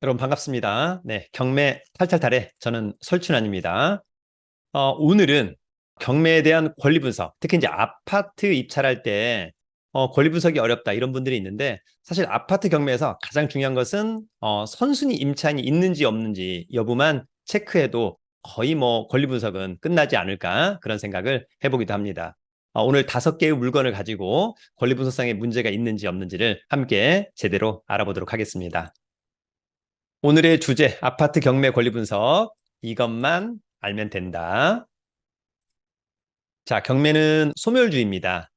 여러분 반갑습니다. 네, 경매 탈탈탈의 저는 설춘환입니다. 오늘은 경매에 대한 권리 분석, 특히 이제 아파트 입찰할 때 권리 분석이 어렵다 이런 분들이 있는데 사실 아파트 경매에서 가장 중요한 것은 선순위 임차인이 있는지 없는지 여부만 체크해도 거의 뭐 권리 분석은 끝나지 않을까 그런 생각을 해보기도 합니다. 오늘 5개의 물건을 가지고 권리 분석상의 문제가 있는지 없는지를 함께 제대로 알아보도록 하겠습니다. 오늘의 주제, 아파트 경매 권리 분석. 이것만 알면 된다. 자, 경매는 소멸주의입니다.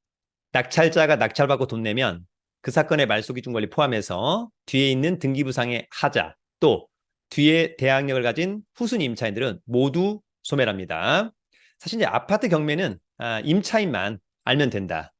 낙찰자가 낙찰받고 돈 내면 그 사건의 말소기준 권리 포함해서 뒤에 있는 등기부상의 하자, 또 뒤에 대항력을 가진 후순위 임차인들은 모두 소멸합니다. 사실 이제 아파트 경매는 임차인만 알면 된다.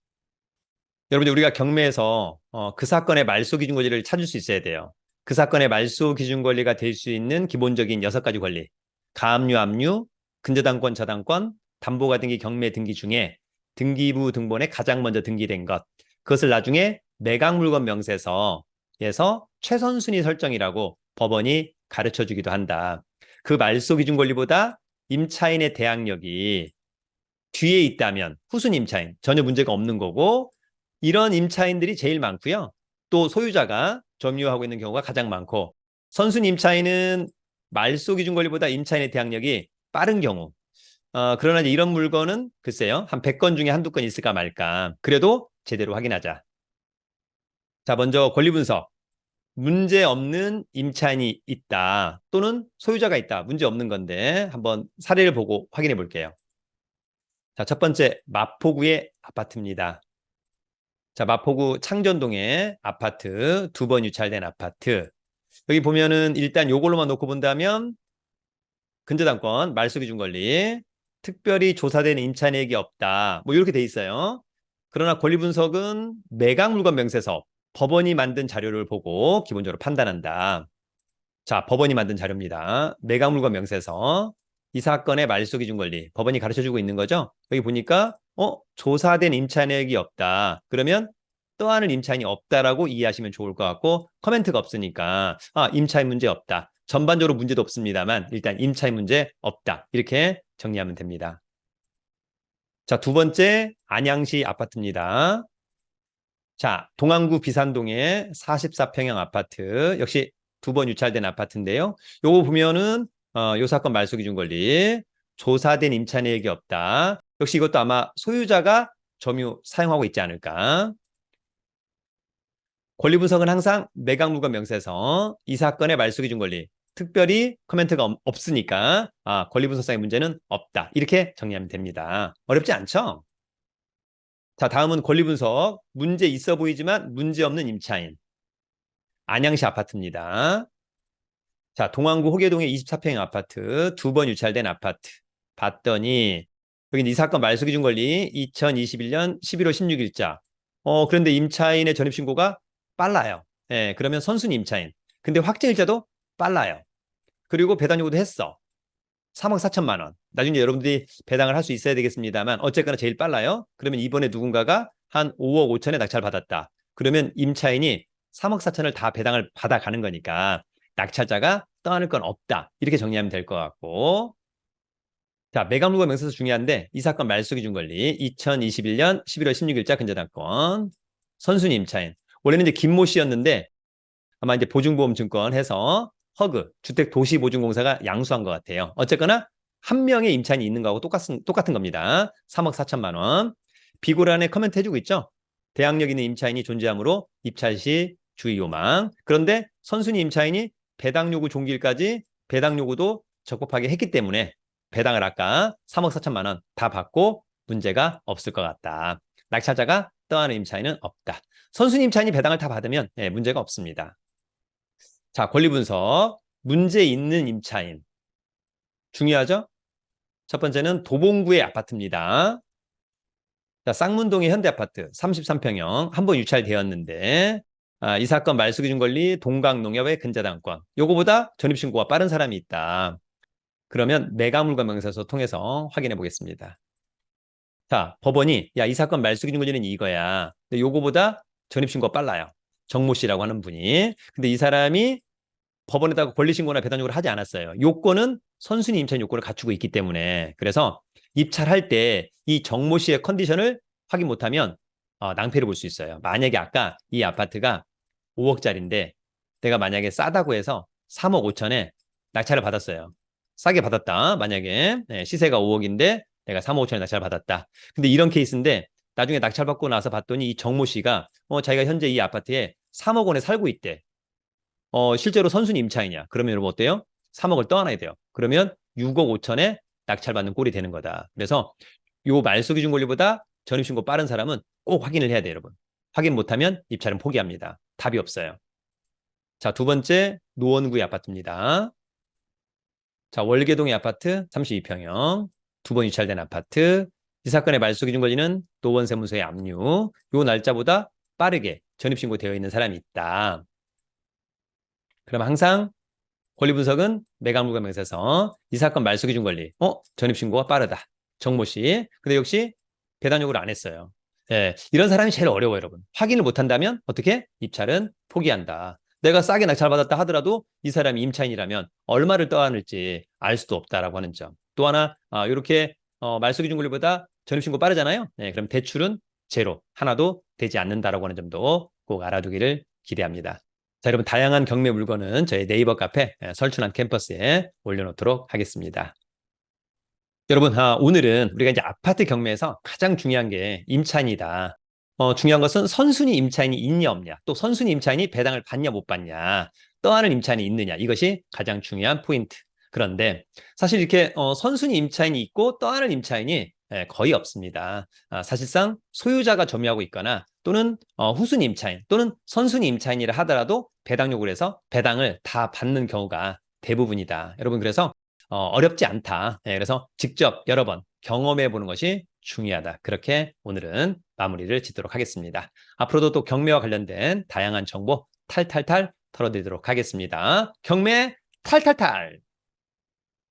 여러분들 우리가 경매에서 그 사건의 말소기준 권리를 찾을 수 있어야 돼요. 그 사건의 말소기준 권리가 될 수 있는 기본적인 6가지 권리. 가압류, 압류, 근저당권, 저당권, 담보가 등기, 경매 등기 중에 등기부 등본에 가장 먼저 등기된 것. 그것을 나중에 매각물건 명세서에서 최선순위 설정이라고 법원이 가르쳐 주기도 한다. 그 말소기준 권리보다 임차인의 대항력이 뒤에 있다면 후순위 임차인 전혀 문제가 없는 거고, 이런 임차인들이 제일 많고요. 또 소유자가 점유하고 있는 경우가 가장 많고, 선순위 임차인은 말소 기준 권리보다 임차인의 대항력이 빠른 경우. 그러나 이제 이런 물건은 글쎄요, 한 100건 중에 한두 건 있을까 말까. 그래도 제대로 확인하자. 자, 먼저 권리 분석. 문제 없는 임차인이 있다 또는 소유자가 있다, 문제 없는 건데 한번 사례를 보고 확인해 볼게요. 자, 첫 번째 마포구의 아파트입니다. 자, 마포구 창전동의 아파트, 2번 유찰된 아파트. 여기 보면은 일단 요걸로만 놓고 본다면 근저당권, 말소기준 권리, 특별히 조사된 임차인에게 없다. 뭐 이렇게 돼 있어요. 그러나 권리 분석은 매각물건 명세서, 법원이 만든 자료를 보고 기본적으로 판단한다. 자, 법원이 만든 자료입니다. 매각물건 명세서. 이 사건의 말소기준 권리, 법원이 가르쳐주고 있는 거죠. 여기 보니까 조사된 임차인에게 없다. 그러면 떠안을 임차인이 없다라고 이해하시면 좋을 것 같고, 커멘트가 없으니까 임차인 문제 없다. 전반적으로 문제도 없습니다만 일단 임차인 문제 없다. 이렇게 정리하면 됩니다. 자, 두 번째 안양시 아파트입니다. 자, 동안구 비산동의 44평형 아파트, 역시 2번 유찰된 아파트인데요. 요거 보면은 요 사건 말소기준 권리, 조사된 임차인에게 없다. 역시 이것도 아마 소유자가 점유 사용하고 있지 않을까. 권리 분석은 항상 매각물건 명세서, 이 사건의 말소기준 권리, 특별히 코멘트가 없으니까 권리 분석상의 문제는 없다. 이렇게 정리하면 됩니다. 어렵지 않죠? 자, 다음은 권리 분석. 문제 있어 보이지만 문제 없는 임차인. 안양시 아파트입니다. 자, 동안구 호계동의 24평형 아파트, 2번 유찰된 아파트. 봤더니 여기 이 사건 말소기준 권리 2021년 11월 16일자. 그런데 임차인의 전입신고가 빨라요. 예, 그러면 선순위 임차인. 근데 확정일자도 빨라요. 그리고 배당 요구도 했어. 3억 4천만 원. 나중에 여러분들이 배당을 할 수 있어야 되겠습니다만 어쨌거나 제일 빨라요. 그러면 이번에 누군가가 한 5억 5천에 낙찰 받았다. 그러면 임차인이 3억 4천을 다 배당을 받아가는 거니까 낙찰자가 떠안을 건 없다. 이렇게 정리하면 될 것 같고. 자, 매각물건 명세서 중요한데 이 사건 말소기준 권리 2021년 11월 16일자 근저당권 선순위 임차인. 원래는 이제 김모 씨였는데 아마 이제 보증보험증권 해서 허그 주택도시보증공사가 양수한 것 같아요. 어쨌거나 한 명의 임차인이 있는 거하고 똑같은 겁니다. 3억 4천만 원. 비고란에 커멘트 해주고 있죠. 대항력 있는 임차인이 존재하므로 입찰 시 주의 요망. 그런데 선순위 임차인이 배당 요구 종기일까지 배당 요구도 적법하게 했기 때문에 배당을 아까 3억 4천만 원 다 받고 문제가 없을 것 같다. 낙찰자가 떠나는 임차인은 없다. 선순위 임차인이 배당을 다 받으면 문제가 없습니다. 자, 권리 분석. 문제 있는 임차인. 중요하죠? 첫 번째는 도봉구의 아파트입니다. 자, 쌍문동의 현대아파트 33평형 한 번 유찰되었는데 이 사건 말소기준 권리 동강농협의 근저당권. 요거보다 전입신고가 빠른 사람이 있다. 그러면 매각물건 명세서 통해서 확인해 보겠습니다. 자, 법원이 이 사건 말소기준 권리는 이거야. 근데 요거보다 전입신고가 빨라요. 정모 씨라고 하는 분이. 근데 이 사람이 법원에다가 권리신고나 배당 요구를 하지 않았어요. 요건은 선순위 임차인 요건을 갖추고 있기 때문에. 그래서 입찰할 때 이 정모 씨의 컨디션을 확인 못하면 낭패를 볼 수 있어요. 만약에 아까 이 아파트가 5억짜리인데 내가 만약에 싸다고 해서 3억 5천에 낙찰을 받았어요. 싸게 받았다. 만약에 시세가 5억인데 내가 3억 5천에 낙찰을 받았다. 근데 이런 케이스인데 나중에 낙찰 받고 나서 봤더니 이 정모 씨가 자기가 현재 이 아파트에 3억 원에 살고 있대. 실제로 선순위 임차인이야. 그러면 여러분 어때요? 3억을 떠안아야 돼요. 그러면 6억 5천에 낙찰받는 꼴이 되는 거다. 그래서 요 말소 기준 권리보다 전입신고 빠른 사람은 꼭 확인을 해야 돼요, 여러분. 확인 못하면 입찰은 포기합니다. 답이 없어요. 자, 두 번째 노원구의 아파트입니다. 자, 월계동의 아파트 32평형, 두 번 유찰된 아파트. 이 사건의 말소 기준 권리는 노원세무서의 압류. 요 날짜보다 빠르게 전입신고되어 있는 사람이 있다. 그럼 항상 권리 분석은 매각물과 명세서 이 사건 말소 기준 권리. 전입신고가 빠르다. 정모 씨. 근데 역시 배당 요구를 안 했어요. 예, 이런 사람이 제일 어려워요, 여러분. 확인을 못 한다면 어떻게? 입찰은 포기한다. 내가 싸게 낙찰받았다 하더라도 이 사람이 임차인이라면 얼마를 떠안을지 알 수도 없다라고 하는 점. 또 하나, 이렇게 말소 기준 권리보다 전입신고 빠르잖아요. 네, 그럼 대출은 제로, 하나도 되지 않는다라고 하는 점도 꼭 알아두기를 기대합니다. 자, 여러분, 다양한 경매 물건은 저희 네이버 카페 설춘한 캠퍼스에 올려놓도록 하겠습니다. 여러분, 오늘은 우리가 이제 아파트 경매에서 가장 중요한 게 임차인이다. 중요한 것은 선순위 임차인이 있냐 없냐, 또 선순위 임차인이 배당을 받냐 못 받냐, 떠안을 임차인이 있느냐, 이것이 가장 중요한 포인트. 그런데 사실 이렇게 선순위 임차인이 있고 떠안을 임차인이 거의 없습니다. 사실상 소유자가 점유하고 있거나 또는 후순위 임차인 또는 선순위 임차인이라 하더라도 배당 요구를 해서 배당을 다 받는 경우가 대부분이다. 여러분, 그래서 어렵지 않다. 그래서 직접 여러 번 경험해 보는 것이 중요하다. 그렇게 오늘은 마무리를 짓도록 하겠습니다. 앞으로도 또 경매와 관련된 다양한 정보 탈탈탈 털어드리도록 하겠습니다. 경매 탈탈탈!